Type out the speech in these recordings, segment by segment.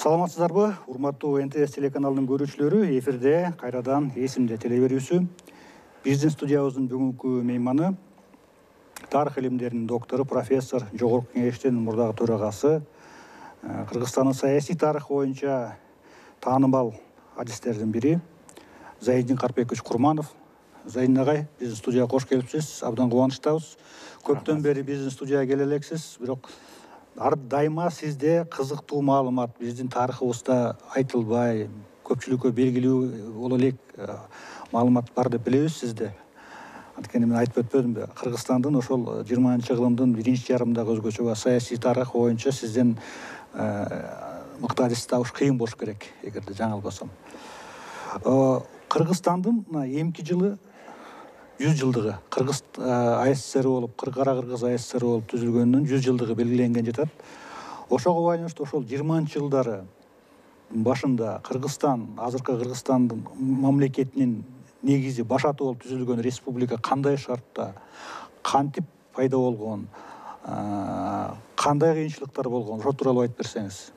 Саламатсыздарбы, урматтуу НТС телеканалынын көрүүчүлөрү, эфирде кайрадан эсимде теле берүүсү. Биздин студиябыздын бүгүнкү мейманы тарых илимдеринин доктору, профессор, жогорку кеңештин мурдагы төрагасы, Кыргызстандын саясий тарыхы боюнча таанымал адистердин бири Зайдин Карпекович Курманов. Зайдин агай, биздин студияга кош келипсиз, абдан кубанычтабыз. Көптөн бери биздин студияга келе элексиз, бирок дайыма сизде кызыктуу маалымат биздин тарыхыбызда айтылбай, көпчүлүккө белгилүү боло элек маалымат бар деп билебиз сизде. Анткени мен айтып өтпөдүмбү, Кыргызстандын ошол 20-кылымдын биринчи жарымындагы өзгөчө саясий тарыхы боюнча сизден мыкты адис табыш кыйын болуш керек, эгерде жаңылбасам. Кыргызстандын эмки жылы 100 жылдыгы, Кыргыз АССР болуп, Кара Кыргыз АССР болуп түзүлгөнүнүн 100 жылдыгы белгиленген жатат. Ошого байланыштуу ошол 20-жылдары башында Кыргызстан, азыркы Кыргызстандын мамлекетинин негизи башаты болуп түзүлгөн республика кандай шартта, кантип пайда болгон, кандай кыйынчылыктар болгон, ошол тууралуу айтып берсеңиз.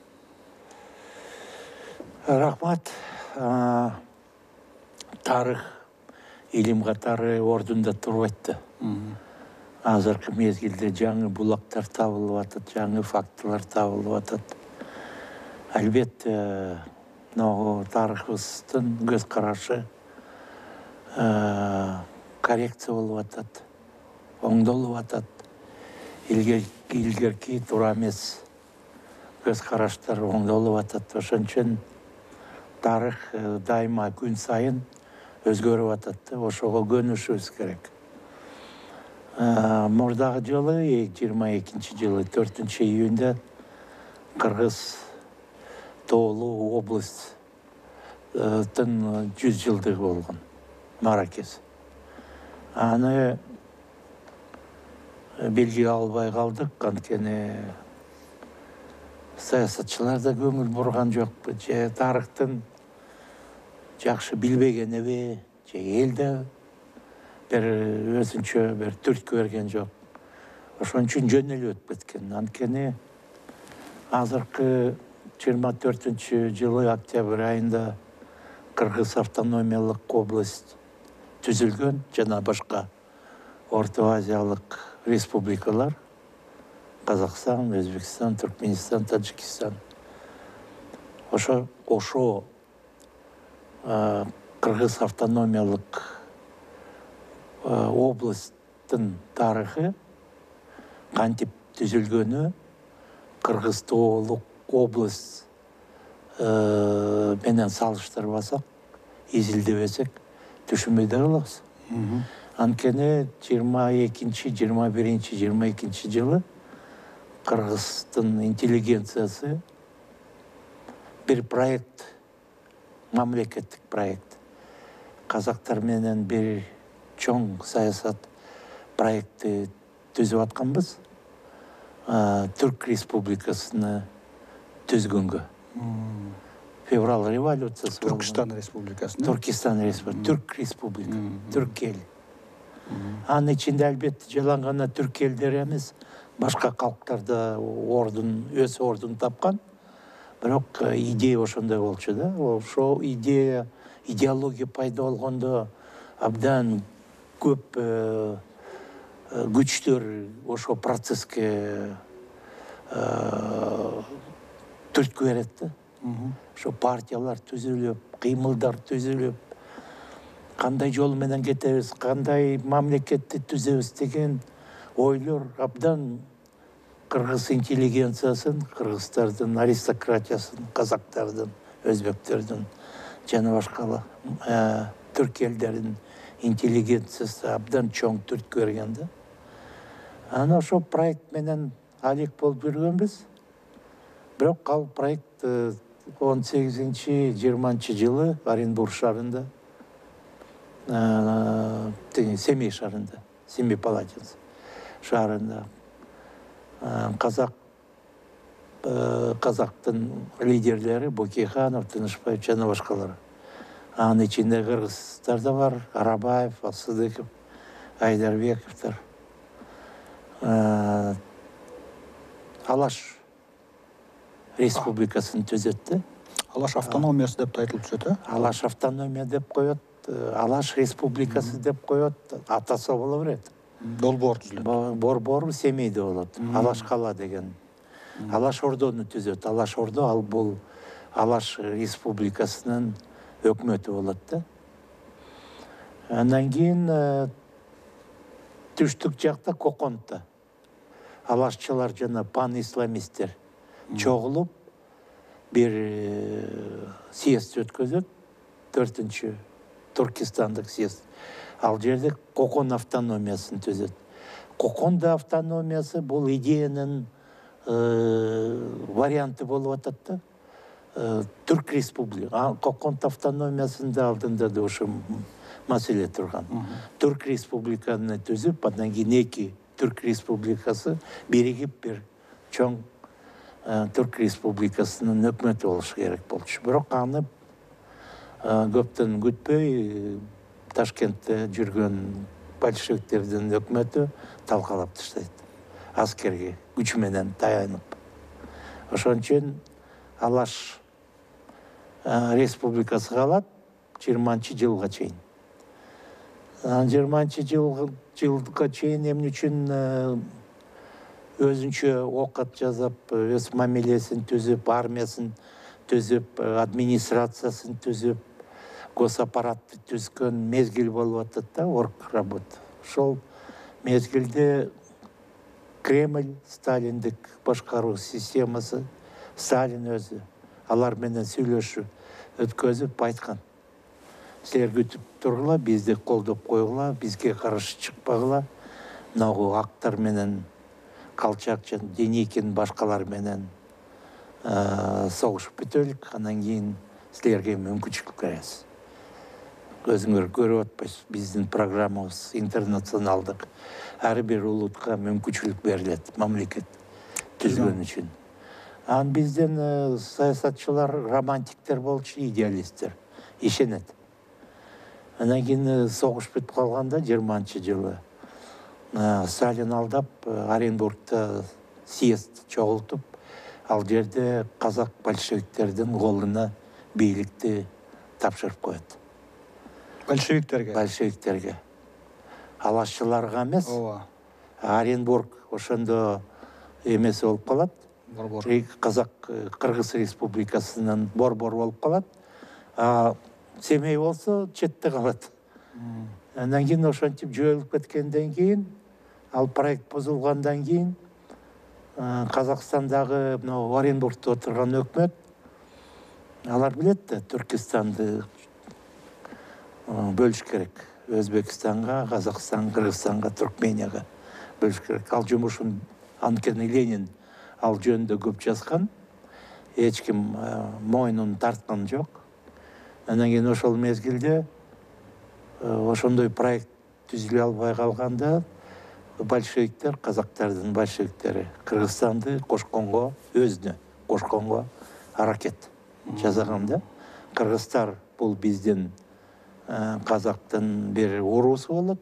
Рахмат. Тарых илим катары ордунда турбайт. Азыркы мезгилде жаңы булактар табылып атат, жаңы фактылар табылып атат. Албетте, тарыхыбыздын көз карашы коррекция болуп атат, оңдолуп атат. Илгерки туура эмес көз караштар оңдолуп атат. Ошон үчүн тарых дайыма күн сайын өзгөрүп атат. Ошого көнүшүбүз керек. Мурдагы жылы, 22-жылы 4-июнда Кыргыз Тоолуу областтын 100 жылдыгы болгон, Маракес. Аны белгилей албай калдык, анткени саясатчылар да көңүл бурган жок, же тарыхтын жакшы билбегенеби, же эл да бир өзүнчө бир түрткү берген жок. Ошон үчүн жөн эле өтүп кеткен. Анткени азыркы 24-жылы октябрь айында Кыргыз автономиялык область түзүлгөн, жана башка Орто Азиялык республикалар, Казакстан, Өзбекстан, Туркменистан, Таджикистан. Ошо Кыргыз автономиялык областтын тарыхы кантип түзүлгөнү Кыргыз Тоолук область менен салыштырбасак, изилдебесек түшүнбөй да калабыз. Анткени 22 жылы Кыргыздын интеллигенциясы бир проект, мамлекеттик проект, казактар менен бир чоң саясат проекти түзүп атканбыз. Түрк республикасыны түзгөнгө. Февраль революциясы. Түркистан республикасыны. Түрк республика, түрк эл. Анын ичинде албетте жалаң түрк элдери эмес, башка калктар да өз ордун тапкан. Бирок идея ошондой болчу да. Ошо идеология пайда болгондо абдан көп күчтөр ошо процесске түрткү берет да. Ошо партиялар түзүлүп, кыймылдар түзүлүп, кандай жол менен кетебиз, кандай мамлекетти түзөбүз деген ойлор абдан кыргыз интеллигенциясын, кыргыздардын аристократиясын, казактардын, өзбектердин жана башка түрк элдеринин интеллигенциясы абдан чоң түрткү берген да. Аны ошо проект менен алек болуп жүргөнбүз. Бирок ал проект 18-20 жылы Оренбург шаарында, Семей шаарында, Семипалатинск шаарында казактын лидерлери Бөкейханов, Тынышбаев жана башкалар. Анын ичинде кыргыздар да бар, Арабаев, Асыдыков, Айдарбековдор. Алаш республикасын түзетті. Алаш автономиясы деп айтылып түседі. Алаш автономия деп қояды, Алаш республикасы деп қояды, атасы бола береді. Долбоор түзіледі. Борбор Семейде болады. Алаш қала деген. Алаш ордоны түзеді. Алаш ордо ал бұл Алаш республикасының өкіметі болады да. Анан кейін түштік жақта Қоқонда алашчылар жана пан-исламисттер чоғылып бір съезд өткізеді, 4-ші Түркістандық съезд. Ал жерде Қоқан автономиясын түзеді. Қоқонда автономиясы бұл идеяның варианты болып атады да. Түрк республика. Қоқан автономиясында алдында да ошы мәселе тұрған. Түрк республиканы түзіп, андан кейін екі Түрк республикасы бірігіп бір чоң Түрк республикасының өкіметі болушы керек болды. Бірақ аны көптен күтпей Ташкентте жүрген большевиктердің өкіметі талқалап таштайды. Аскерге күчменен таянып. Ошон үчүн Алаш республикасы қалады 20-чы жылға чейин. 20-чы жылға чейин эмне үчүн өзүнчө окат жазып, өз мамилесин түзүп, армиясын түзүп, администрациясын түзүп, госаппаратты түзгөн мезгил болуп атат да, орг работа. Ошол мезгилде Кремль, Сталиндик башкаруу системасы, Сталин өзү алар менен сүйлөшүү өткөзүп айткан. Силер күтүп тургула, бизди колдоп койгула, бизге каршы чыкпагыла. Ногу актар менен Колчак, Деникин башкалар менен согушуп бүтөлүк, анан кийин силерге мүмкүнчүлүк беребиз. Өзүңөр көрүп атпайсыз, биздин программабыз интернационалдык. Ар бир улутка мүмкүнчүлүк берилет, мамлекет түзгөн үчүн. Ан бизден саясатчылар романтиктер болчу, идеалисттер, ишенет. Анан кийин согуш бүтүп калганда 20-чы жылы Сталин алдап Оренбургда съезд чогултуп, ал жерде казак большевиктердин колуна бийликти тапшырып коет. Большевиктерге. Алашчыларга эмес. Оренбург ошондо эмес болуп калат. Казак Кыргыз республикасынын борбор болуп калат. Семей болсо четте калат. Андан кийин ошентип жойулуп кеткенден кийин, ал проект бузулгандан кийин Казакстандагы Оренбургда отурган өкмөт алар билет да, Түркистанды бөлүш керек. Өзбекстанга, Казакстанга, Кыргызстанга, Туркменияга бөлүш керек. Ал жумушун анткени Ленин ал жөнүндө көп жазган. Эч ким мойнун тарткан жок. Анан кийин ошол мезгилде ошондой проект түзүлө албай калганда большевиктер, казактардын большевиктери Кыргызстанды кошконго, өзүнө кошконго аракет жасаган да. Кыргыздар бул биздин казактын бир уруусу болот.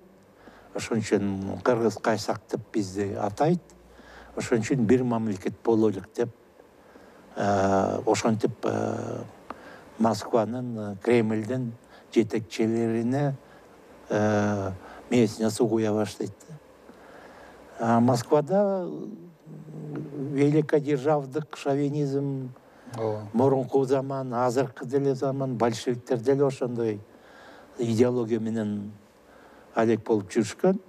Ошон үчүн кыргыз кайсак деп бизди атайт. Ошон үчүн бир мамлекет бололук деп ошентип Москванын, Кремльдин жетекчилерине мээсине суу куя баштайт. Москвада великодержавдык шовинизм мурунку заман, азыркы деле заман, большевиктер деле ошондой идеология менен алек болуп жүрүшкөн.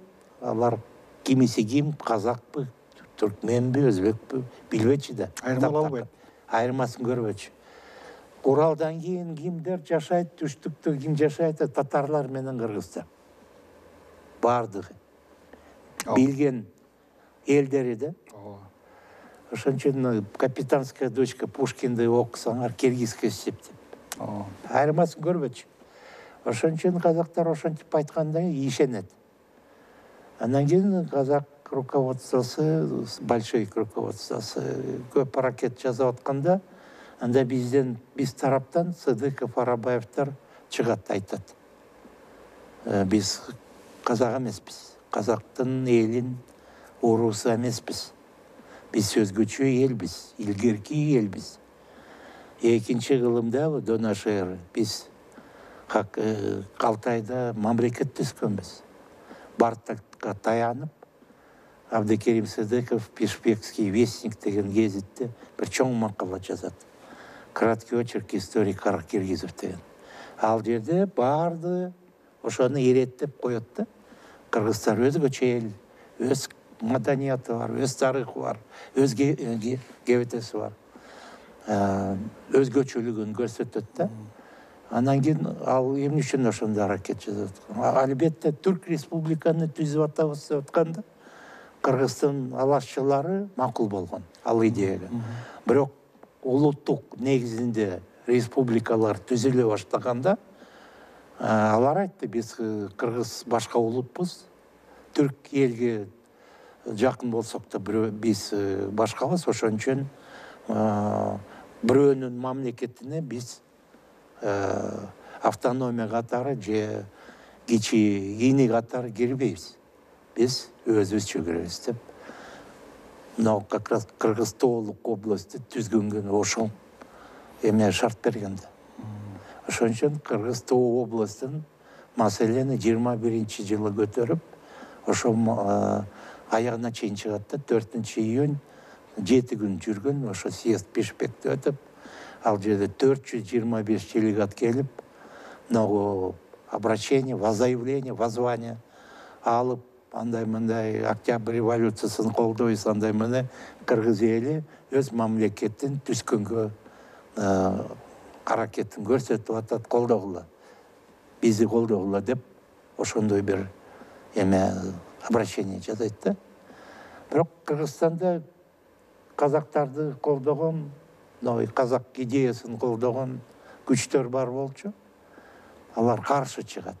Алар кимиси ким, казакпы, түркменби, өзбекпи, билбечи да. Айырмалабайт. Айырмасын көрбөчү. Уралдан кийин кимдер жашайт, түштүктө ким жашайт, татарлар менен кыргыздар. Бардыгы. Билген элдери да. Ошон үчүн «Капитанская дочка» Пушкинди окусаңар киргизге эсептеп. Айырмасын көрбөчү. Ошон үчүн казактар ошентип айтканда ишенет. Андан кийин казак руководствосу, большевик руководствосу көп аракет жасап атканда, анда биз тараптан Сыдыков, Арабаевтар чыгат, айтат. Биз казак эмеспиз. Казактын элин уруусу эмеспиз. Биз өзгөчө элбиз, илгерки элбиз. Экинчи кылымда Донашер биз Калтайда мамлекет түзгөнбүз. Бартакка таянып, Абдыкерим Сыдыков Пешпекский вестник деген гезитте бир чоң макала жазат. Краткий очерк истории Каракиргизов деген. Ал жерде барды ошону иреттеп коет да. Кыргызстар өзгөчө эл, өз маданияты бар, өз тарыхы бар, өз кебетеси бар. Өзгөчөлүгүн көрсөтөт да. Анан кийин ал эмне үчүн ошондой аракет жасап аткан? Албетте Түрк республиканы түзүп атабыз деп атканда Кыргыздын алашчылары макул болгон ал идеяга. Бирок улуттук негизинде республикалар түзүлө баштаганда алар айтты, биз кыргыз башка улутпуз. Түрк элге жакын болсок да биз башкабыз, ошон үчүн бирөөнүн мамлекетине биз автономия катары же кичи ини катары кирбейбиз. Биз өзүбүзчө киребиз деп. Но как раз Кыргыз Тоолук областты түзгөнгө ошол эме шарт бергенде. Ошон үчүн Кыргыз Тоо областын маселени 21-жылы көтөрүп, ошол аягына чейин чыгат да, 4-июнь 7 күн жүргөн, ошо съезд Бишкекте өтүп, ал жерде 425 делегат келип, много обращение, воззаявление, воззвание алып, андай-мындай Октябрь революциясын колдойбуз, андай-мындай кыргыз эли өз мамлекетин түзгөнгө аракетин көрсөтүп атат, колдогула. Бизди колдогула деп ошондой бир эме обращение жасайт да. Бирок Кыргызстанда казактарды колдогон, казак идеясын колдогон күчтөр бар болчу. Алар каршы чыгат.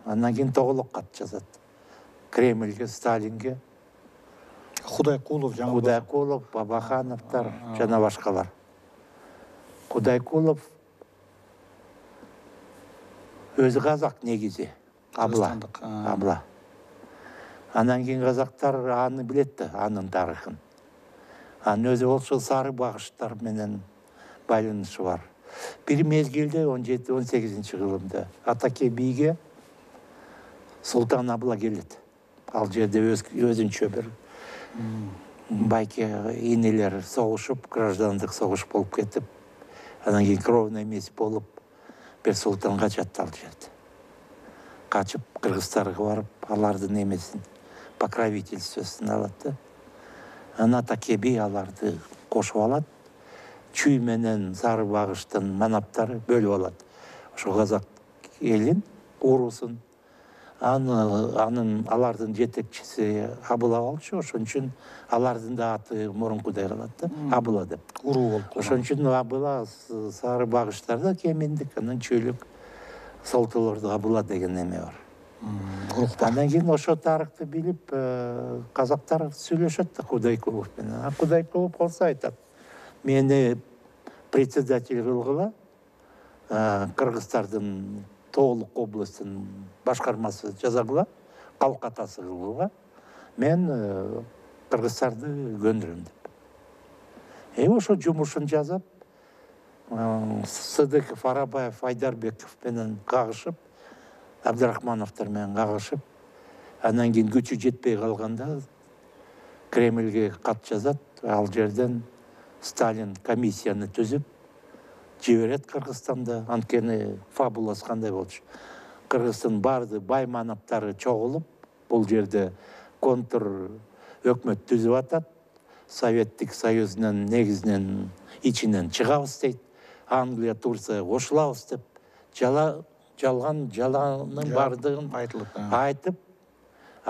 Андан кийин тоголок кат жазат. Кремльге, Сталинге. Кудайкулов, Кудайкулов, Бабахановтар жана башкалар. Кудайкулов өзү казак негизи. Абла. Андан кийин казактар аны билет да, анын тарыхын. Анын өзү болчу сары багыштар менен байланышы бар. Бир мезгилде 17-18 кылымда Атаке бийге Султан Абла келет. Ал жерде өзүнчө бир байке инелер согушуп, граждандык согуш болуп кетип, анан кийин кровный месть болуп, бир султан качат ал жерде. Качып кыргыздарга барып, алардын эмесин, покровительствосын алат да. Анан Атаке бий аларды кошуп алат. Чүй менен сары багыштын манаптары бөлүп алат. Ошо казак элин, уруусун. Алардын жетекчиси Абыла болчу, ошон үчүн алардын да аты мурункудай калат да, Абыла деп. Уруу болуп. Ошон үчүн Абыла сары багыштарда кеминдик, анан чүйлүк солтолордо Абыла деген эме бар. Андан кийин ошо тарыхты билип, казактар сүйлөшөт да Кудайкулов менен. Кудайкулов болсо айтат: мени председатель кылгыла, Кыргыздардын Тоолук областын башкармасы жасагыла, калк атасы кылгыла, мен кыргыздарды көндүрөм деп. Ошо жумушун жазып, Сыдыков, Арабаев, Айдарбеков менен кагышып, Абдрахмановтар менен кагышып, андан кийин күчү жетпей калганда Кремльге кат жазат. Ал жерден Сталин комиссияны түзүп жиберет Кыргызстанда. Анткени фабуласы кандай болчу? Кыргыздын барды бай манаптары чогулуп, бул жерде контр өкмөт түзүп атат. Советтик Союзунун негизинен ичинен чыгабыз дейт. Англия, Турция кошулабыз деп жалган жаланын бардыгын айтып,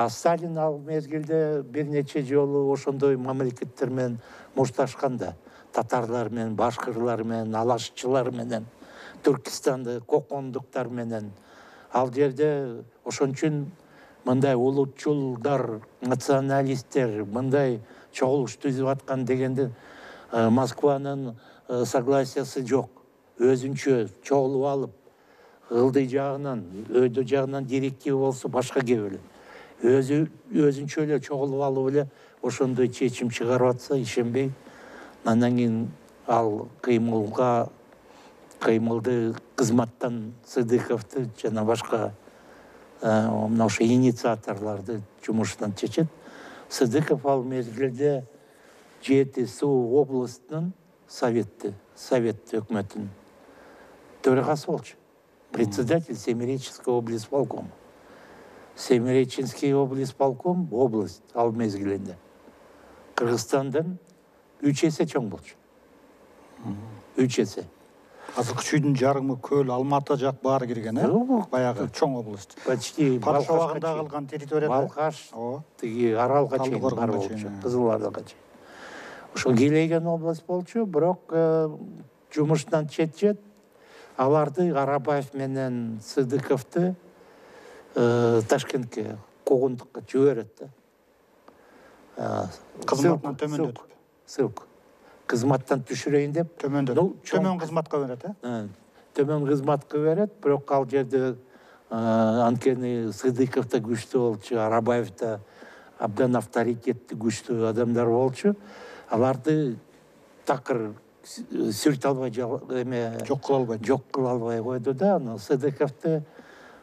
Сталин ал мезгилде бир нече жолу ошондой мамлекеттер менен мушташканда, татарлар менен, башкырлар менен, алашчылар менен, Түркистанды кокондуктар менен. Ал жерде ошон үчүн мындай улутчулдар, националисттер мындай чогулуш түзүп аткан дегенде Москванын согласиясы жок. Өзүнчө чогулуп алып, ылдый жагынан, өйдө жагынан директива болсо башка кеп эле. Өзүнчө эле чогулуп алып эле ошондой чечим чыгарып атса ишенбей, анан кийин ал кыймылды кызматтан Сыдыковду жана башка мына ошо инициаторлорду жумушунан чечет. Сыдыков ал мезгилде Жети Суу областынын совет өкмөтүнүн төрагасы болчу. Председатель Семиреченского облисполкома. Семиреченский облисполком область ал мезгилинде Кыргызстандан 3 эсе чоң болчу. 3 эсе. Азыркы чүйдүн жарымы Көл, Алматы жак баары кирген, баягы чоң область. Почти Патша убагында калган территория. Балкаш, тиги Аралга чейин бар болчу, Кызыл Аралга чейин. Ошо кийлеген область болчу, бирок жумуштан четчет аларды Арабаев менен Сыдыковду Ташкентке куугундукка жиберет да. Кызматтан төмөндөтүп. Ссылка. Кызматтан түшүрөйүн деп. Төмөн кызматка берет, Төмөн кызматка берет, бирок ал жерде анткени Сыдыков да күчтүү болчу, Арабаев да абдан авторитеттүү күчтүү адамдар болчу. Аларды такыр сүрт албай жок кыла албай койду да. Сыдыковду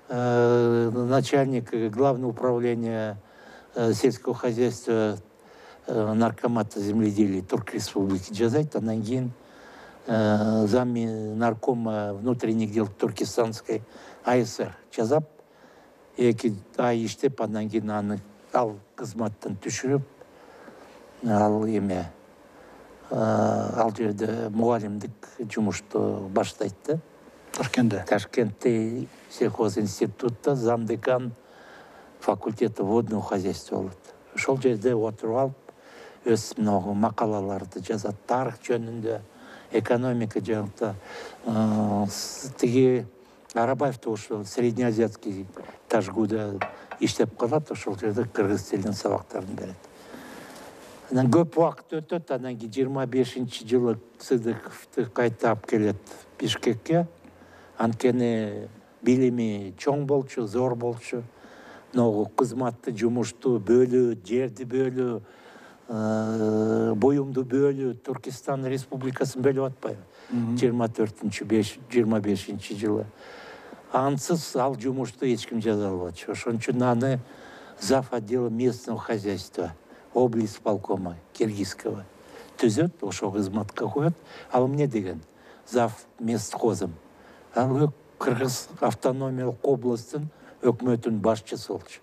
начальник главного управления сельского хозяйства наркомата земледелия Турк Республики жазайт, анан кийин зами наркома внутренних дел Туркестанской АСР жазап, 2 ай иштеп, анан кийин аны ал кызматтан түшүрүп, ал жерде мугалимдик жумушту баштайт да. Ташкентте сельхозинститутта замдекан факультета водного хозяйства болот. Ошол жерде отуруп алып, өз макалаларды жазат, тарых жөнүндө, экономика жөнүндө. Тиги Арабаевду ошол среднеазиатский Ташгуда иштеп калат, ошол жерде кыргыз тилинин сабактарын берет. Анан көп убакыт өтөт, анан 25-жылы Сыдыковду кайта алып келет Бишкекке. Анткени билими чоң болчу, зор болчу. Кызматты, жумушту бөлүү, жерди бөлүү, буюмду бөлүү, Туркестан Республикасын бөлүп атпайбы? 24-25-жылы. Ансыз ал жумушту эч ким жаза албачу. Ошон үчүн аны зав. Отдела местного хозяйства облисполкома киргизского түзөт, ошо кызматка коет. Ал эмне деген? Зав. Местхозом. Ал Кыргыз автономиялык областтын өкмөтүнүн башчысы болчу.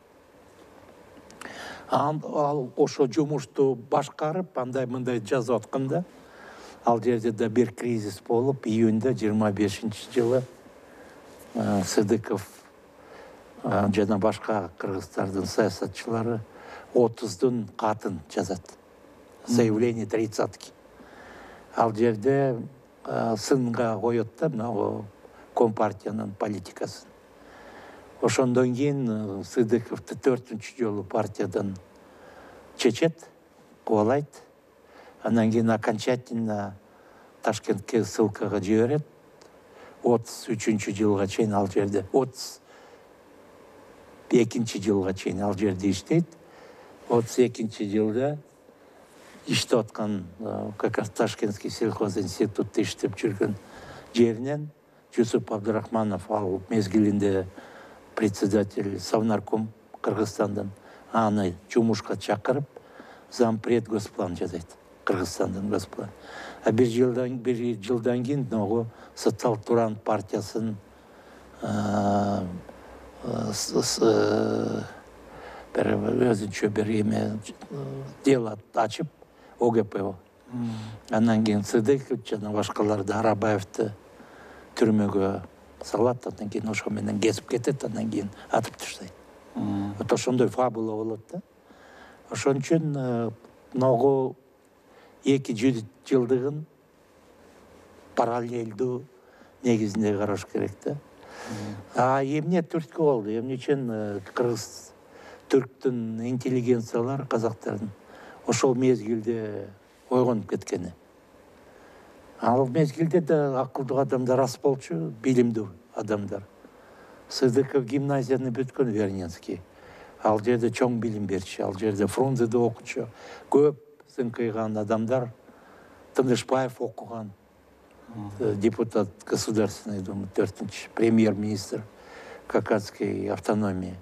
Ал ошо жумушту башкарып, андай-мындай жазып атканда, ал жерде да бир кризис болуп, июнда 25-жылы Сыдыков жана башка кыргыздардын саясатчылары 30 катын жазат. Заявление 30. Ал жерде сынга коет да Компартиянын политикасын. Ошондон кийин Сыдыковду 4-чү жолу партиядан чечет, кубалайт. Анан кийин окончательно Ташкентке ссылкага жиберет. 33-чү жылга чейин ал жерде, 32-чи жылга чейин ал жерде иштейт. 32-чи жылда иштеп аткан, как раз Ташкентский сельхозинститутта иштеп жүргөн жеринен Жусуп Абдурахманов ал мезгилинде председатель Совнарком Кыргызстандан аны жумушка чакырып, зампред госплан жазайт. Кыргызстандан госплан. А бир жылдан кийин Социал Туран партиясын өзүнчө бир дело ачып, ОГПО. Анан кийин Сыдыков жана башкаларды Арабаевди түрмөгө салат, анан кийин ошо менен кесип кетет, анан кийин атып таштайт. Вот ошондой фабула болот да. Ошон үчүн ногу 2 жылдыгын параллелдүү негизинде караш керек да. Эмне түрткү болду? Эмне үчүн кыргыз түрктүн интеллигенциялар, казактардын ошол мезгилде ойгонуп кеткени? Ал мезгилде да акылдуу адамдар аз болчу, билимдүү адамдар. Сыдыков гимназияны бүткөн Верненский. Ал жерде чоң билим берчү, ал жерде Фрунзеде окучу, көп сыңкыйган адамдар, Тынышбаев окуган, депутат Государственной Думы, 4-нчи премьер-министр Кавказской автономии,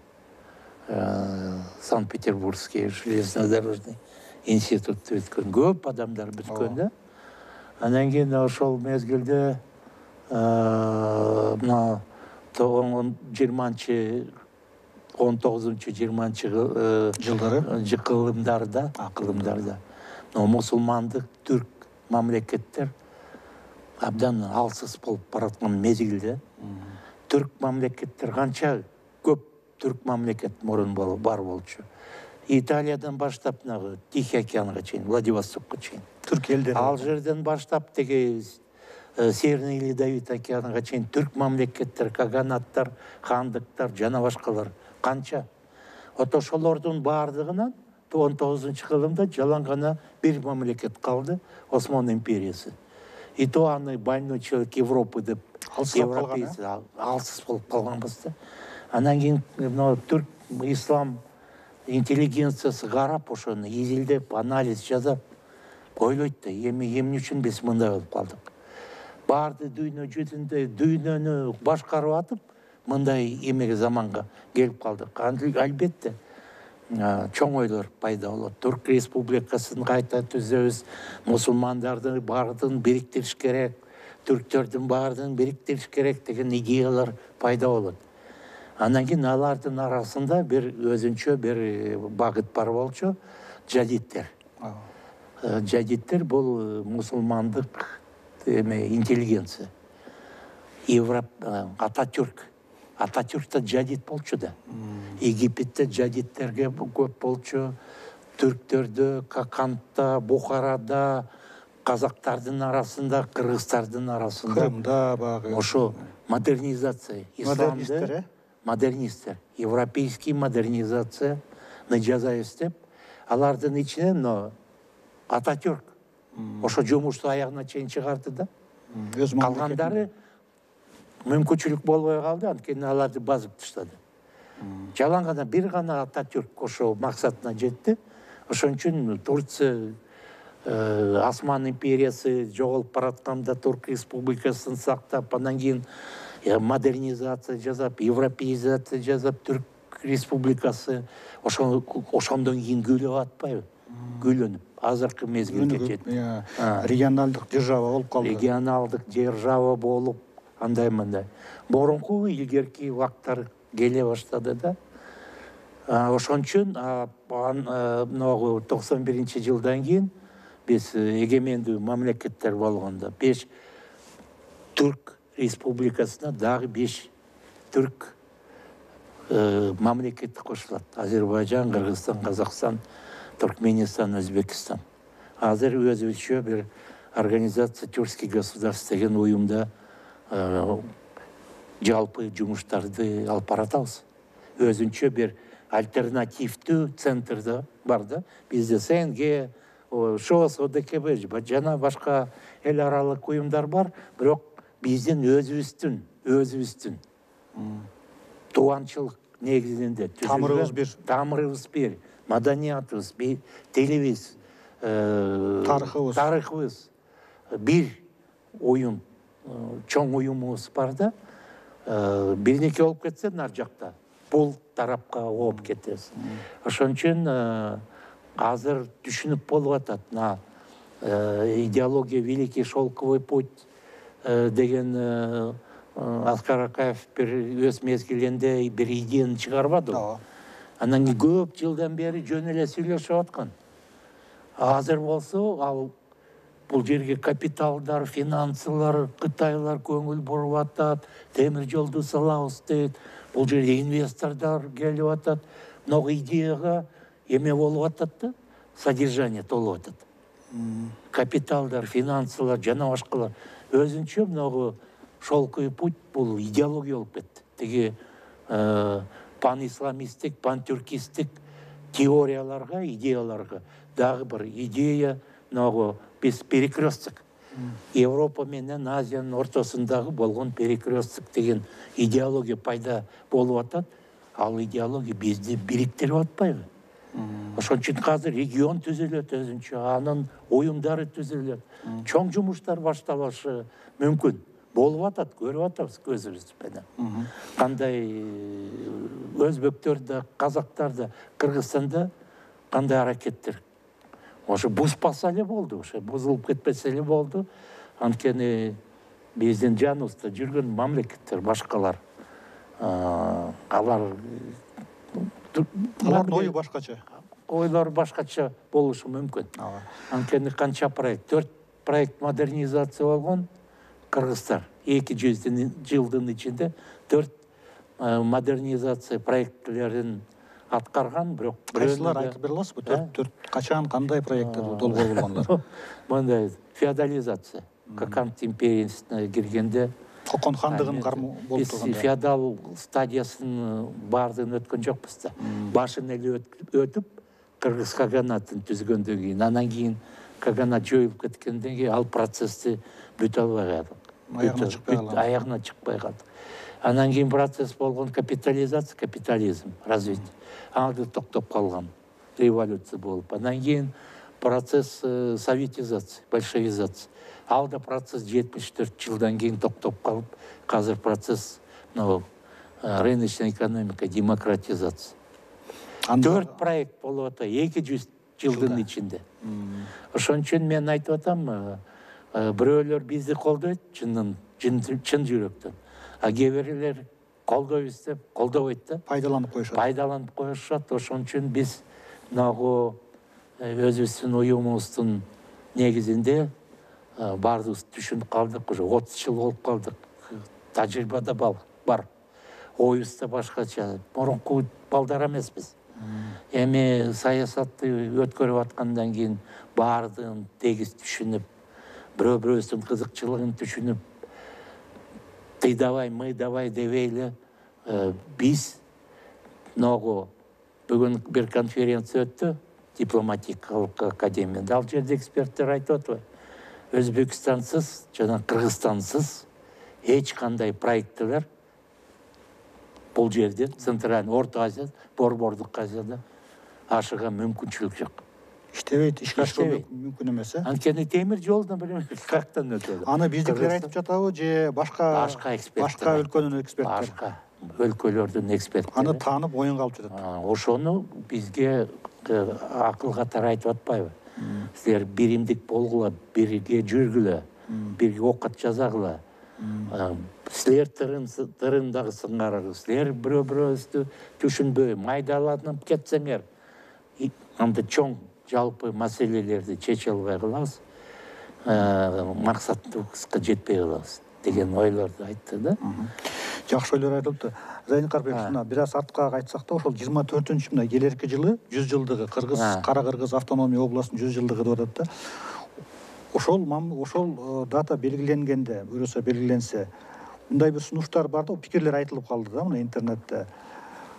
Санкт-Петербургский железнодорожный институт өткөн, көп адамдар бүткөн да. Анан кийин ошол мезгилде мына 19-20 кылымдарда мусулмандык түрк мамлекеттер абдан алсыз болуп бараткан мезгилде түрк мамлекеттер канча көп түрк мамлекет мурун бар болчу. Италиядан баштап Тихий океанга чейин, Владивостокко чейин. Түрк элдери. Ал жерден баштап теги Северный Ледовит океанга чейин түрк мамлекеттер, каганаттар, хандыктар, жана башкалар канча. Ошолордун баардыгынан 19-кылымда жалаң гана бир мамлекет калды, Осман империясы. И то аны больной человек Европы деп европейцы алсыз болуп калганбыз да. Анан кийин түрк ислам интеллигенциясы карап ошону изилдеп, анализ жасап ойлойт да, эмне үчүн биз мындай болуп калдык. Барды дүйнө жүзүндө дүйнөнү башкарып атып, мындай эмеге заманга келип калдык. Албетте чоң ойлор пайда болот. Түрк республикасын кайта түзөбүз, мусулмандардын баардыгын бириктириш керек, түрктөрдүн баардыгын бириктириш керек деген идеялар пайда болот. Анан кийин алардын арасында бир өзүнчө бир багыт бар болчу, жадиттер. Жадиттер бул мусулмандык интеллигенция. Ататюркта жадит болчу да. Египетте жадиттерге көп болчу, түрктөрдө, Какантта, Бухарада, казактардын арасында, кыргыздардын арасында. Крымда багы. Ошо модернизация, исламды модернисттер, европейский модернизация жаза издеп, алардын ичинен Ататюрк ошо жумушту аягына чейин чыгарды да. Калгандары мүмкүнчүлүк болбой калды, анткени аларды басып таштады. Жалаң гана бир гана Ататюрк ошо максатына жетти. Ошон үчүн Турция Осман империясы жоголуп баратканда Турк республикасын сактап, анан кийин модернизация жасап, европеизация жасап, Түрк республикасы ошондон кийин күлөп атпайбы? Күлөнүп, азыркы мезгилге жетти. Регионалдык держава болуп калды. Регионалдык держава болуп, андай-мындай. Борунку илгерки убактар келе баштады да. Ошон үчүн 91-жылдан кийин биз эгемендүү мамлекеттер болгондо 5 Түрк республикасына дагы 5 түрк мамлекети кошулат. Азербайжан, Кыргызстан, Казакстан, Туркменистан, Өзбекистан. Азыр өзүбүзчө бир организация Тюркский государств деген уюмда жалпы жумуштарды алып баратабыз. Өзүнчө бир альтернативдүү центрда бар да. Бизде СНГ, ШОС, ОДКБ жана башка эл аралык уюмдар бар, бирок биздин өзүбүздүн тубанчылык негизинде тамырыбыз бир, маданиятыбыз, тилибиз, тарыхыбыз бир уюм, чоң уюмубуз бар да. Биринеке болуп кетсе нар жакта бул тарапка ооп кетесиз. Ошон үчүн азыр түшүнүп болуп атат. Идеология Великий шелковый путь деген Аскар Акаев өз мезгилинде бир идеяны чыгарбады. Анан көп жылдан бери жөн эле сүйлөшүп аткан. Азыр болсо ал бул жерге капиталдар, финансылар, Кытайлар көңүл буруп атат, темир жолду салабыз дейт. Бул жерге инвесторлор келип атат. Много идеяга эме болуп атат да, содержание толуп атат. Капиталдар, финансылар, жана башкалар. Өзүнчө много шелковый путь бул идеология болуп кетти. Теги пан-исламисттик, пан-тюркисттик теорияларга, идеяларга дагы бир идея, много перекресток. Европа менен Азиянын ортосундагы болгон перекресток деген идеология пайда болуп атат. ал идеология бизди бириктирип атпайбы? Ошон үчүн азыр регион түзүлөт өзүнчө, анын уюмдары түзүлөт. Чоң жумуштар башталышы мүмкүн. Болуп атат, көрүп атабыз көзүбүз менен. Кандай өзбектөр да, казактар да, Кыргызстанда кандай аракеттер. Ошо бузбаса эле болду, ошо бузулуп кетпесе эле болду. Анткени биздин жаныбызда жүргөн мамлекеттер башкалар. Алардын ою башкача. Ойлор башкача болушу мүмкүн. Анткени канча проект, 4 проект модернизация болгон Кыргызстар 200 жылдын ичинде 4 модернизация проектлерин аткарган, бирок Кайсылар айтып бере аласызбы? 4 качан кандай проекттер долбоор болгондор? Мындай феодализация. Кокант империясына киргенде Кокон хандыгын болуп биз турганда. феодал стадиясын баардыгын өткөн жокпуз да. Башын эле өтүп, Кыргыз каганатын түзгөндөн кийин, анан кийин каганат жоюлуп кеткенден кийин ал процессти бүтө албай калдык. Аягына чыкпай калдык. Анан кийин процесс болгон капитализация, капитализм, развитие. Аны токтоп калган. Революция болуп. Анан кийин процесс советизация, большевизация. Ал да процесс 74 жылдан кийин токтоп калып, азыр процесс рыночная экономика, демократизация. 4 проект болуп атат 200 жылдын ичинде. Ошон үчүн мен айтып атам, бирөөлөр бизди колдойт, чын жүрөктөн. А кээ бирлер колдойбуз деп колдобойт да. Пайдаланып коюшат. Ошон үчүн биз өзүбүздүн уюмубуздун негизинде баардыгыбыз түшүнүп калдык, уже 30 жыл болуп калдык. Тажрыйба да бар. Оюбуз да башкача. Мурунку балдар эмеспиз. Эми саясатты өткөрүп аткандан кийин баардыгын тегиз түшүнүп, бирөөбүрөөбүздүн кызыкчылыгын түшүнүп, тыйдабай, мыйдабай дебейли биз бүгүн бир конференция өттү, дипломатикалык академияда. Ал жерде эксперттер айтып атпайбы? Өзбекстансыз жана Кыргызстансыз эч кандай проекттер бул жерде, Центральный, Орто Азия, Борбордук Азияда ашыга мүмкүнчүлүк жок. Иштебейт, ишке ашыруу мүмкүн эмес, Анткени темир жолдон каяктан өтөдү? Аны биздикилер айтып жатабы же башка өлкөнүн эксперттери? Башка өлкөлөрдүн эксперттери. Аны таанып оюнга алып жатат. Ошону бизге акыл катары айтып атпайбы? Силер биримдик болгула, бирге жүргүлө, бирге окат жазагыла. Силер тырындагысыңар, силер бирөө-бирөөбүздү түшүнбөй, майдаланып кетсеңер, анда чоң жалпы маселелерди чече албай калабыз, максатыбызга жетпей калабыз деген ойлорду айтты да. Жакшы ойлор айтылды. Зайникарбек, бир аз артка кайтсак да, ошол 24-мына келерки жылы 100 жылдыгы Кара Кыргыз автономия областынын 100 жылдыгы деп атат да. Ошол дата белгиленгенде, буюрса белгиленсе, мындай бир сунуштар бар да, пикирлер айтылып калды да мына интернетте.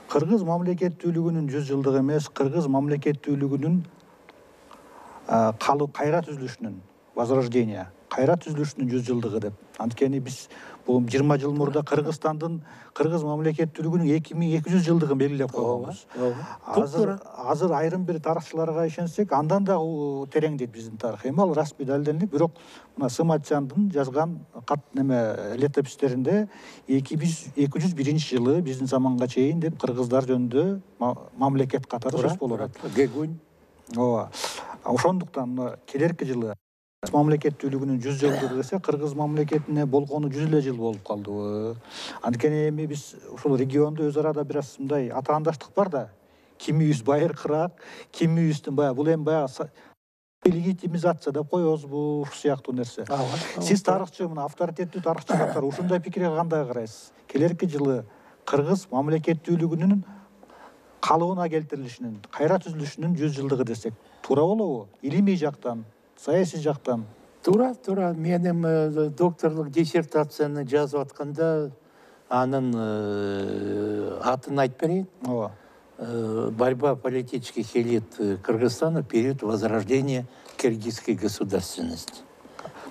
Кыргыз мамлекеттүүлүгүнүн 100 жылдыгы эмес, Кыргыз мамлекеттүүлүгүнүн кайра түзүлүшүнүн, возрождение, кайра түзүлүшүнүн 100 жылдыгы деп. Анткени биз бул 20 жыл мурда Кыргызстандын Кыргыз мамлекеттүүлүгүнүн 2200 жылдыгын белгилеп койгонбуз. Азыр айрым бир тарыхчыларга ишенсек, андан да тереңдейт биздин тарых. Эми ал расмий далилденди, бирок мына Сыматжандын жазган летопистеринде 201 жылы биздин заманга чейин деп кыргыздар жөнүндө мамлекет катары сөз болуп атат. Гегунь. Ооба. Ошондуктан келерки жылы мамлекеттүүлүгүнүн 100 жылдыгы десе, Кыргыз мамлекетине болгону 100 эле жыл болуп калдыбы. Анткени эми биз ушул региондо өз арада бир аз мындай атаандаштык бар да. Кимибиз байыркыраак, кимибиздин бул эми легитимизация деп коебузбу, ушул сыяктуу нерсе. Сиз тарыхчы, мына авторитеттүү тарыхчы катары ушундай пикирге кандай карайсыз? Келерки жылы Кыргыз мамлекеттүүлүгүнүн калыбына келтирилишинин, кайра түзүлүшүнүн 100 жылдыгы десек, туура болобу? Илимий жактан, саясий жактан? Туура. Менин докторлук диссертацияны жазып атканда анын атын айтып берейин. Ооба. Борьба политических элит Кыргызстана в период возрождения киргизской государственности.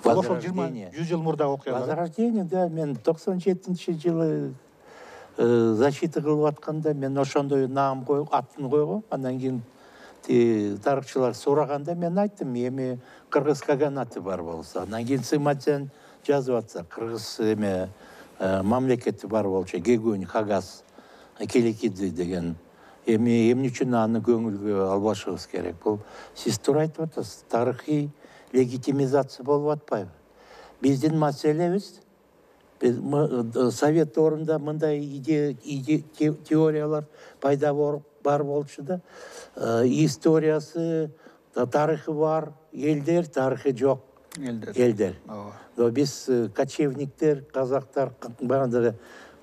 Ошол 100 жыл мурда окуялар. Возрождение, да, мен 97-жылы защита кылып атканда мен ошондой наам коюп атын койгом. Андан кийин тарыхчылар сураганда мен айттым, эми кыргыз каганаты бар болсо, андан кийин Сыматжан жазып атса, кыргыз эме мамлекети бар болчу, Гегунь, Хагас, Келекиди деген. Эми эмне үчүн аны көңүлгө албашыбыз керек? Бул сиз туура айтып атасыз, тарыхый легитимизация болуп атпайбы? Биздин маселебиз Совет орында мындай теориялар пайда бар болчу да, историясы, тарыхы бар элдер, тарыхы жок элдер. Биз кочевниктер, казактар баягы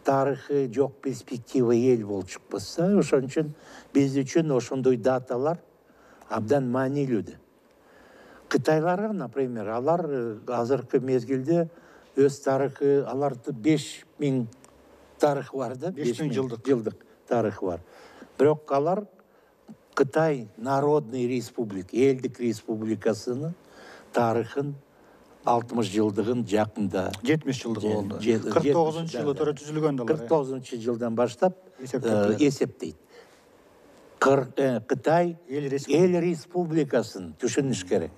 тарыхы жок перспектива эл болчукпуз. Ошон үчүн биз үчүн ошондой даталар абдан маанилүү. Кытайларга, например, алар азыркы мезгилде өз тарыхы, аларды 5000 тарыхы бар да, 5000 жылдык тарыхы бар. Бирок алар Кытай Народный Республика, элдик республикасынын тарыхын 60 жылдыгын жакында 70 жылдыгы болду. 49-жылы төрө түзүлгөн да. 49-жылдан баштап эсептейт. Кытай эл республикасын түшүнүш керек.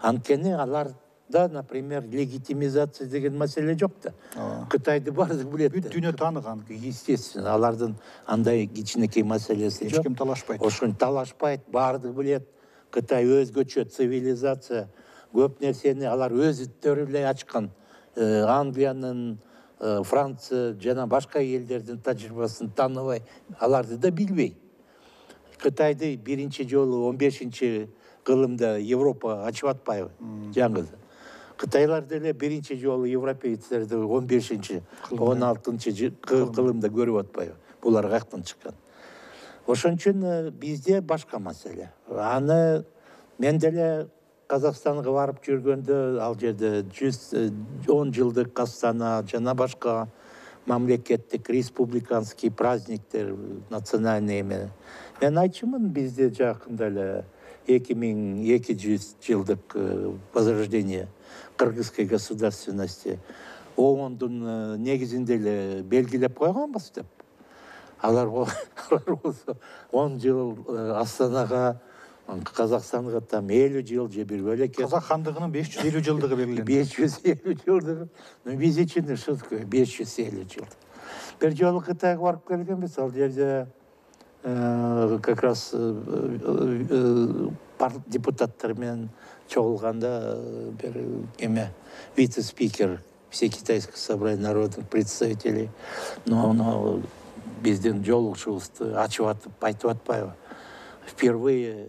Анткени аларда, например, легитимизация деген маселе жок да. Кытайды баардык билет. Бүт дүйнө тааныган. Естественно, алардын андай кичинекей маселеси жок. Эч ким талашпайт. Ошон талашпайт, баардык билет. Кытай өзгөчө цивилизация, көп нерсени алар өздөрү эле ачкан. Англиянын, Франция жана башка элдердин тажрыйбасын тааныбай, аларды да билбей. Кытайды биринчи жолу 15-кылымда Европа ачып атпайбы, жаңы. Кытайлар деле биринчи жолу европейцтерди 15-16 кылымда көрүп атпайбы. Булар каяктан чыккан. Ошон үчүн бизде башка маселе. Аны мен деле Казакстанга барып жүргөндө, ал жерде 110 жылдык Астана жана башка мамлекеттик республиканский праздниктер, национальный эме. Мен айтчумун, бизде жакында эле 2200 жылдык возрождение кыргызской государственности оондун негизинде эле белгилеп койгонбуз деп. Алар болсо 10 жыл Астанага, Казакстанга там 50 жыл же бир бөлөкөй. Казак хандыгынын 550 жылдыгы белгиленди. 550 жылдыгы. Биз үчүн шутка 550 жыл. Бир жолу Кытайга барып келгенбиз, ал жерде как раз депутаттар менен чогулганда бир эме вице-спикер Всекитайского собрания народных представителей, но биздин жолугушубузду ачып атып айтып атпайбы? Впервые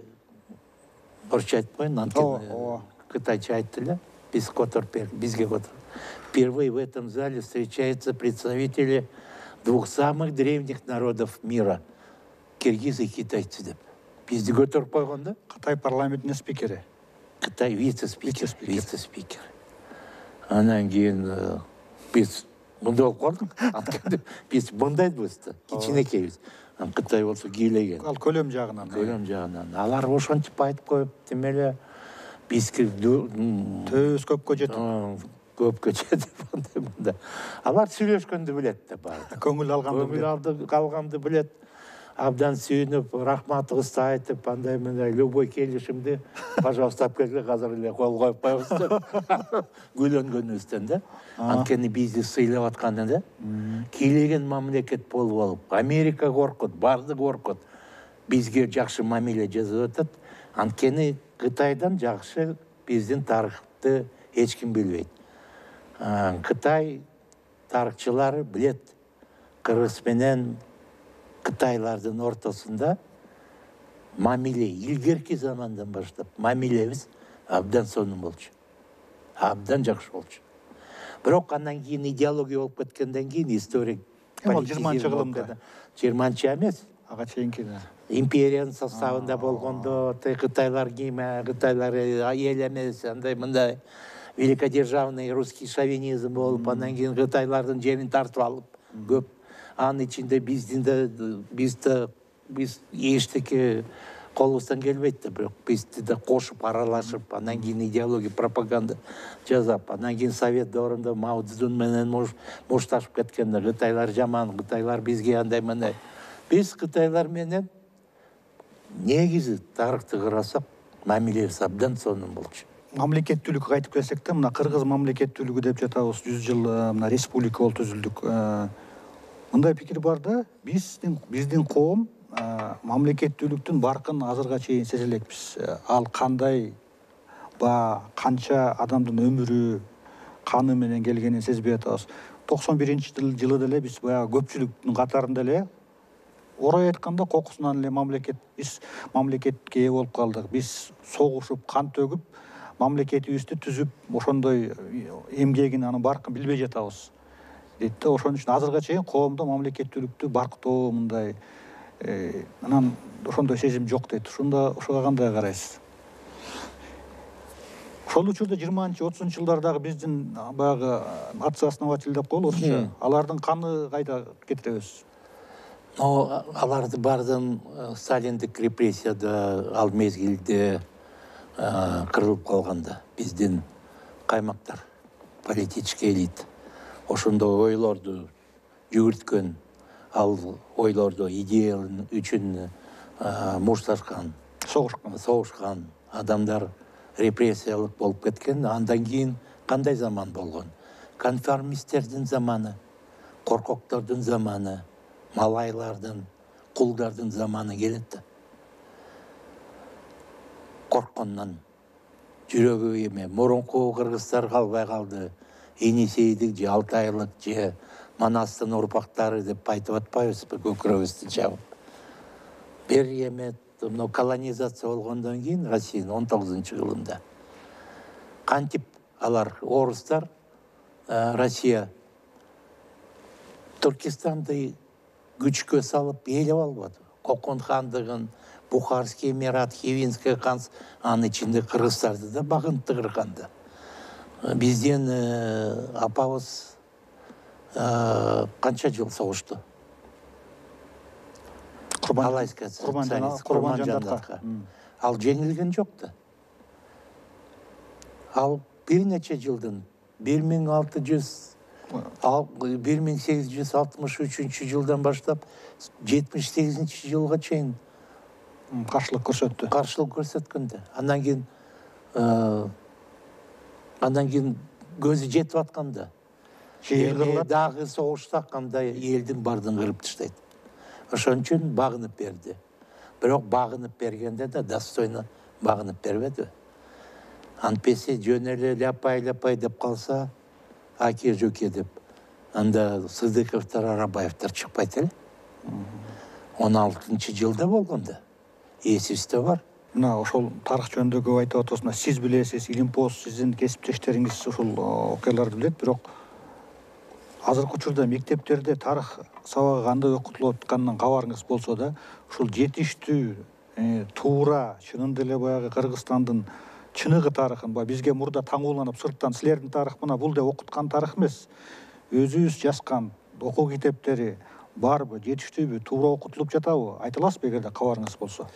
орусча айтпайын, анткени кытайча айтты эле, биз которуп бердик, бизге которуп. Впервые в этом зале встречаются представители двух самых древних народов мира. Киргизы и китайцы деп. Бизди көтөрүп койгон да. Кытай парламентинин спикери. Кытай вице-спикер. Анан кийин биз мындай болуп калдык. Анткени биз мындайбыз да, кичинекейбиз. Кытай болсо кийлеген. Ал көлөм жагынан. Алар ошентип айтып коюп, демеле бизге төз көпкө жетип. Көпкө жетип мындай. Алар сүйлөшкөндү билет да баары. Көңүл алганды билет. Абдан сүйүнүп, рахматыбызды айтып, андай мындай любой келишимди, пожалуйста, алып келгиле, азыр эле кол коюп коебуз деп. Күйлөнгөнүбүздөн да. Анткени бизди сыйлап атканы да. Кийлеген мамлекет болуп алып, Америка коркот, баардыгы коркот. Бизге жакшы мамиле жасап атат. Анткени Кытайдан жакшы биздин тарыхты эч ким билбейт. Кытай тарыхчылары билет. Кыргыз менен Кытайлардын ортосунда мамиле илгерки замандан баштап мамилебиз абдан сонун болчу. Абдан жакшы болчу. Бирок андан кийин идеология болуп кеткенден кийин историк 20-кылымда. 20 эмес. Ага чейинки да. Империянын составында болгондо Кытайлар кийме, Кытайлар эл эмес, андай мындай великодержавный русский шовинизм болуп, андан кийин Кытайлардын жерин тартып алып, көп. Анын ичинде биз эчтеке колубуздан келбейт да, бирок бизди да кошуп аралашып, анан кийин идеология пропаганда жасап, анан кийин совет дöwрүндө Мао Цзэдун менен мушташып кеткенде Кытайлар жаман, Кытайлар бизге андай мындай. Биз Кытайлар менен негизи тарыхты карасак мамилебиз абдан сонун болчу. Мамлекеттүүлүккө кайтып келсек да, мына кыргыз мамлекеттүүлүгү деп жатабыз, 100 жыл мына республика болуп түзүлдүк. Мындай пикир бар да, биздин коом мамлекеттүүлүктүн баркын азырга чейин сезе элекпиз. Ал кандай канча адамдын өмүрү, каны менен келгенин сезбей атабыз. 91-жылы деле биз баягы көпчүлүктүн катарында эле, орой айтканда кокусунан эле биз мамлекетке ээ болуп калдык. Биз согушуп, кан төгүп, мамлекетибизди түзүп, ошондой эмгегин, анын баркын билбей жатабыз. Дейт да, ошон үчүн азырга чейин коомдо мамлекеттүүлүктү барктоо мындай анан ошондой сезим жок дейт. Ошого кандай карайсыз? Ошол учурда 20-30 жылдардагы биздин баягы отцы-основатель деп коелу орусча, алардын каны кайда кетиребиз? Аларды бардын Сталиндик репрессияда ал мезгилде кырылып калганда биздин каймактар, политический элита ошондой ойлорду жүгүрткөн, ал ойлорду идея үчүн мушташкан, согушкан адамдар репрессиялык болуп кеткен. Андан кийин кандай заман болгон? Конформисттердин заманы, коркоктордун заманы, малайлардын, кулдардын заманы келет да. Корккондон жүрөгү эме, мурунку кыргыздар калбай калды. Енисейдик же Алтайлык же Манастын урпактары деп айтып атпайбызбы, көкүрөгүбүздү чабып. Бир эме колонизация болгондон кийин Россиянын 19-жылында кантип алар орустар, Россия Туркестанды күчкө салып ээлеп албады. Кокон хандыгын, Бухарский эмират, Хивинский ханс, анын ичинде кыргыздарды да багынты кырганда. Бизден апабыз канча жыл согушту? Курманжандатка. Ал жеңилген жок да. Ал бир нече жылдын 1863 жылдан баштап 78-жылга чейин каршылык көрсөттү. Каршылык көрсөткөн да. Андан кийин көзү жетип атканда дагы согушсак кандай элдин бардын кырып таштайт. Ошон үчүн багынып берди. Бирок багынып бергенде да достойно багынып бербеди. Антпесе жөн эле ляпай деп калса, аке жөке деп, анда Сыдыковтар, Арабаевтар чыкпайт эле. 16-жылда болгондо. Эсибизде бар. Мына ошол тарых жөнүндө көп айтып атасыз. Сиз билесиз, Илимпоз сиздин кесиптештериңиз ушул окуяларды билет, бирок азыркы учурда мектептерде тарых сабагы кандай окутулуп атканынан кабарыңыз болсо да, ушул жетиштүү, туура, чынында эле баягы Кыргызстандын чыныгы тарыхын бизге мурда таңууланып сырттан силердин тарых мына бул деп окуткан тарых эмес. Өзүбүз жазган окуу китептери барбы, жетиштүүбү, туура окутулуп жатабы? Айта аласызбы эгерде кабарыңыз болсо?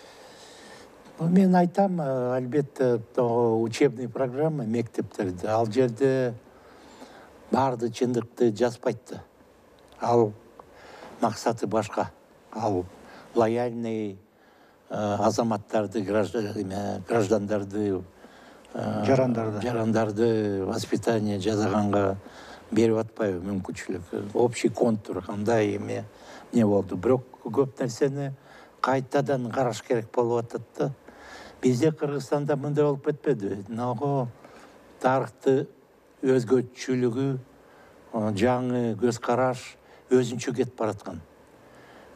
Мен айтам, албетте, учебный программа мектептерде, ал жерде барды чындыкты жазбайт да. Ал максаты башка. Ал лояльный азаматтарды, граждандарды, жарандарды воспитание жасаганга берип атпайбы мүмкүнчүлүк. Общий контур кандай эме не болду. Бирок көп нерсени кайтадан караш керек болуп атат да. Бизде Кыргызстанда мындай болуп кетпеди. Тарыхты өзгөчөлүгү, жаңы көз караш өзүнчө кетип бараткан.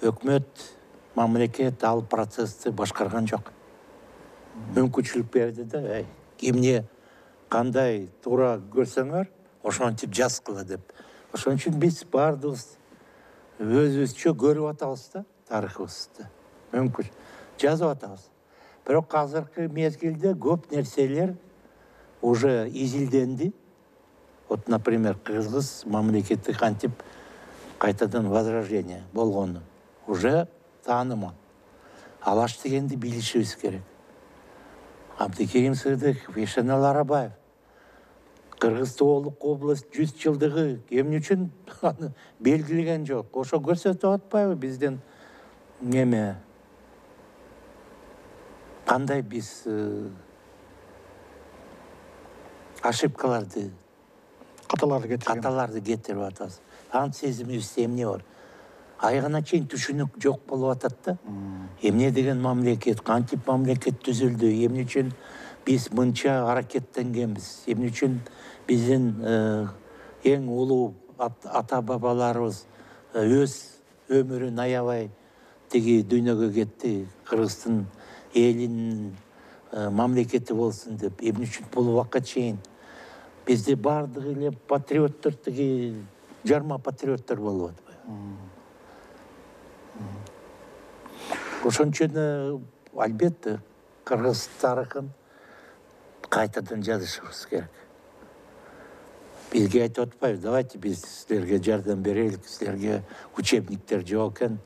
Өкмөт, мамлекет ал процессти башкарган жок. Мүмкүнчүлүк берди да, кимне кандай туура көрсөңөр, ошентип жазгыла деп. Ошон үчүн биз бардыбыз өзүбүзчө көрүп атабыз да тарыхыбызды. Мүмкүн жазып атабыз. Бирок азыркы мезгилде көп нерселер уже изилденди. Вот, например, кыргыз мамлекети кантип кайтадан возрождение болгону уже таанымал. алаш дегенди билишибиз керек. Абдыкерим Сыдыков, Ишенал Арабаев, Кыргызстан область 100 жылдыгы эмне үчүн аны белгилеген жок. Ошо көрсөтүп атпайбы бизден неме кандай биз ошибкаларды, каталарды кетирип атабыз. Ант сезимибизде эмне бар? Айгына чейин түшүнүк жок болуп атат да. Эмне деген мамлекет, кантип мамлекет түзүлдү, эмне үчүн биз мынча аракеттенгенбиз, эмне үчүн биздин эң улуу ата бабаларыбыз өз өмүрүн аябай тиги дүйнөгө кетти, Кыргыздын элинин мамлекети болсун деп, эмне үчүн бул убакка чейин бизде бардыгы эле патриоттор, тиги жарма патриоттор болуп атпайбы. Ошон үчүн албетте кыргыз тарыхын кайтадан жазышыбыз керек. Бизге айтып атпайбы, давайте биз силерге жардам берелик, силерге учебниктер жок экен.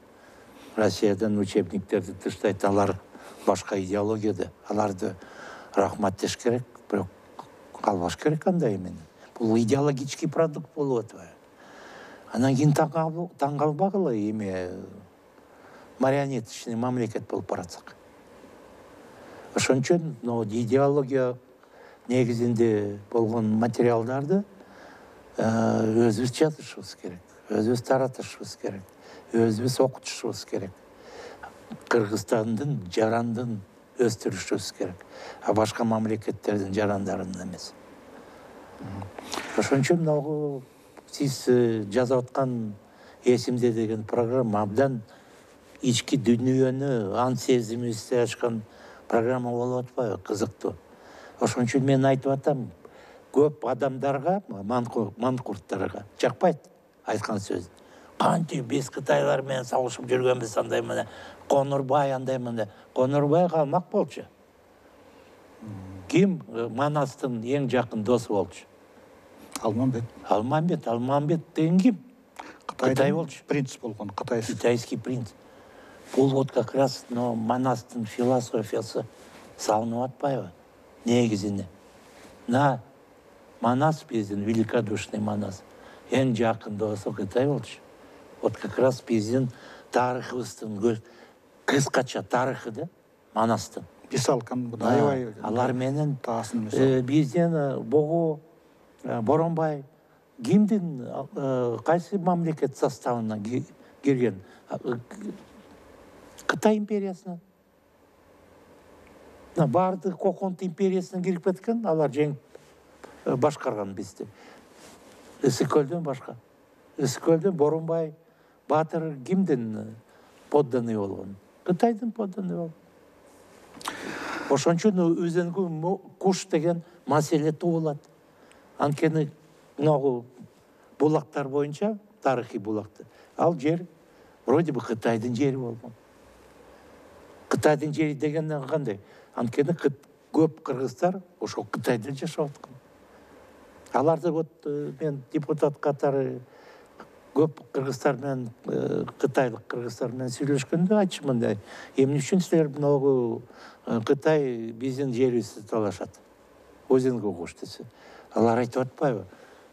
Россиядан учебниктерди тыштайт, алар башка идеологияда, аларды рахматтеш керек, бирок албаш керек андай эмени. Бул идеологический продукт болуп атпайбы. Анан кийин таң калбагыла эме марионеточный мамлекет болуп баратсак. Ошон үчүн идеология негизинде болгон материалдарды өзүбүз жазышыбыз керек, өзүбүз таратышыбыз керек, өзүбүз окутушубуз керек. Кыргызстандын жарандын өстүрүшүбүз керек, а башка мамлекеттердин жарандарын эмес. Ошон үчүн сиз жазып аткан эсимде деген программа абдан ички дүйнөнү, ант сезимибизди ачкан программа болуп атпайбы, кызыктуу. Ошон үчүн мен айтып атам, көп адамдарга, манкурттарга жакпайт айткан сөз. Кантип биз Кытайлар менен сагышып жүргөнбүз, андай мына Конурбай андай мына. Конурбай калмак болчу. Ким Манастын эң жакын досу болчу? Алмамбет деген ким? Кытай болчу. Принц болгон, кытайский принц. Бул вот как раз Манастын философиясы салынып атпайбы негизине. Манас биздин великодушный Манас эң жакын досу Кытай болчу. Вот как раз биздин тарыхыбыздын кыскача тарыхы да Манастын. Алар менен бизден Бого, Боронбай кимдин кайсы мамлекет составына кирген? Кытай империясына. Бардык Коконт империясына кирип кеткен, алар жеңип башкарган бизди. Ысыкөлдөн башка. Ысыкөлдөн Боронбай Батыр кимдин подданный болгон? Кытайдын подданный болгон. Ошон үчүн өзөнгө Куш деген маселе туулат. Анткени булактар боюнча, тарыхый булакты, ал жер вроде бы Кытайдын жери болгон. Кытайдын жери дегенден кандай? Анткени көп кыргыздар ошол Кытайда жашап аткан. Аларды мен депутат катары көп кыргыздар менен, кытайлык кыргыздар менен сүйлөшкөндө айтчу мындай: эмне үчүн силер могу Кытай биздин жерибизди талашат? Өзөнгө Куш десе. Алар айтып атпайбы?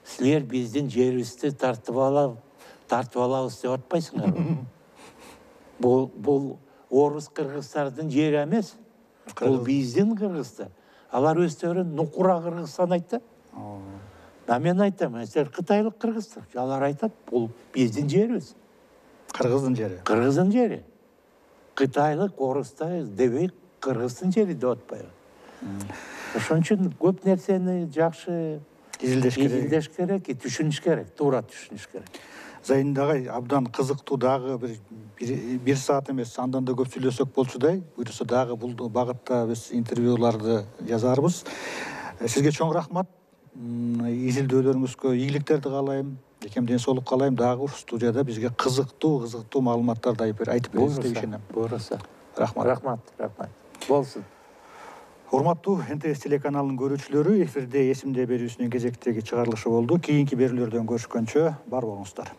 Силер биздин жерибизди тартып алабыз деп атпайсыңарбы? Бул орус кыргыздардын жери эмес. Бул биздин кыргыздар. Алар өздөрүн нукура Кыргызстан айтты. Мен айтам, силер кытайлык кыргыздар. Алар айтат, бул биздин жерибиз. Кыргыздын жери. Кыргыздын жери. Кытайлык, орустай дебей кыргыздын жери деп атпайбы. Ошон үчүн көп нерсени жакшы изилдеш керек, түшүнүш керек, туура түшүнүш керек. Зайын агай, абдан кызыктуу, дагы бир саат эмес, андан да көп сүйлөсөк болчудай. Буюрса дагы бул багытта биз интервьюларды жазарбыз. Сизге чоң рахмат. Изилдөөлөрүңүзгө ийгиликтерди каалайм. Экем ден соолук каалайм. Дагы студияда бизге кызыктуу маалыматтарды айтып бересиз деп ишенем. Буюрса. Рахмат. Болсун. Урматтуу НТС телеканалынын көрүүчүлөрү, эфирде эсимде берүүсүнүн кезектеги чыгарылышы болду. Кийинки берүүлөрдөн көрүшкөнчө бар болуңуздар.